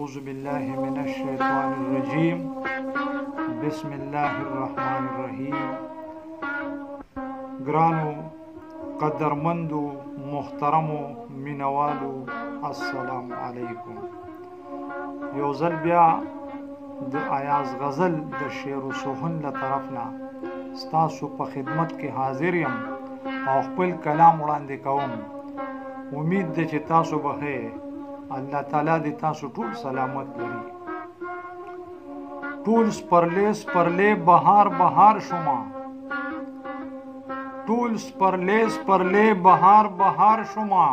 أعوذ بالله من الشيطان الرجيم بسم الله الرحمن الرحيم. ګرانو قدرمندو محترمو مینوالو السلام علیکم. یو ځل بیا د ایاز غزل د شعر و سخن له طرفنا ستاسو په خدمت کې حاضر یم او خپل کلام وړاندې کوم. امید ده چې تاسو به الله تعالی دې تاسو ټول سلامت لري. ټول سپرلی بهار بهار شما، ټول سپرلی بهار بهار شما،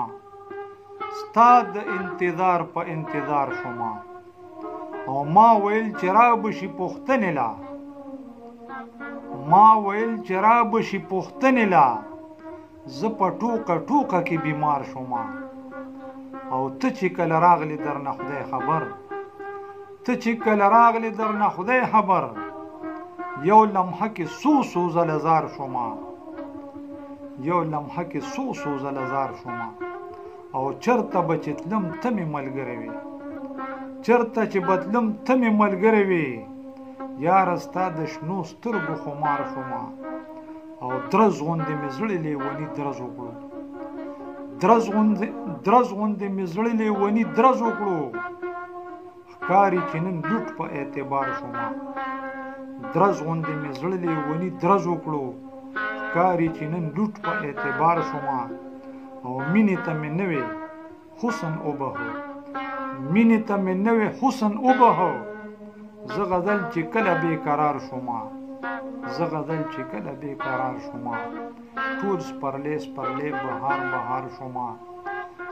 ستا د انتظار په انتظار شما. او ما ویل چې را بشي پوښتنې لا، ما ویل چې را بشي پوښتنې لا، زه په ټوقه ټوقه کې بیمار شوما. او ته چې کله راغلی درنه خدای خبر، ته چې کله راغلی درنه خدای خبر، یو لمحه کې څو ځله زار شوما، یو لمحه کې څو ځله زار شوما. او چرته به چې تلم ته مې ملګری وي، چرته چې بدلم ته مې ملګری وي، یاره ستا د شنو سترګو خمار شوما. او درز غوندې مې زړه لیوني درز وکړو، درز غوندې مې زړه لیوني درز وکړو. ښکاري چې نن لوټ په اعتبار شوما، درز غوندې مې زړه لیوني درز وکړو. ښکاري چې نن لوټ په اعتبار شوما. او مینې ته مې نوې حسن وبهو، مینې ته مې نوې حسن وبهو. زه غزل چې کله بې قرار شوما، زه غزل چې کله بې قرار شوما. ټول سپرلی بهار بهار شوما،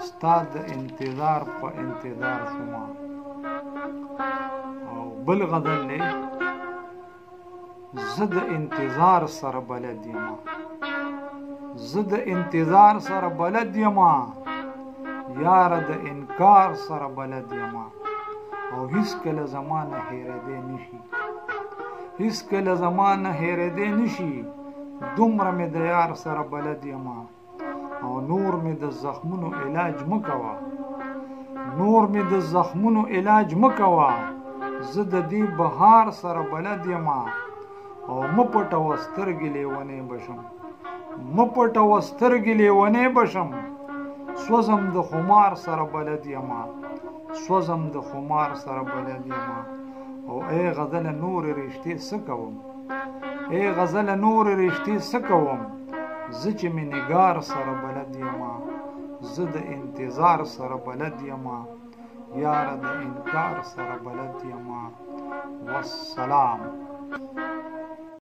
ستا د انتظار په انتظار شوما. او بل غزل دی، زه د انتظار سره بلد یما، زه د انتظار سره بلد یما، یاره د انکار سره بلد یما. او هیڅکله زمانه هېرېدی نشي، هیڅکله زمانه هېرېدی نشي. دومره مې د یار سره بلد یما. او نور مې د زخمونو علاج مه کوه، نور مې د زخمونو علاج مه کوه. زه د دې بهار سره بلد یما. او مه پټوه سترګې لیونی بشم، مه پټوه سترګې لیونی بشم. سوځم د خمار سره بلد یما، سوځم د خمار سره بلد یما. او ای غزل نور رشتې څه کوم، ای غزل نور رشتې څه کوم. زه چې مې نگار سره بلد یما، زه د انتظار سره بلد یما، یاره د انکار سره بلد یما. والسلام.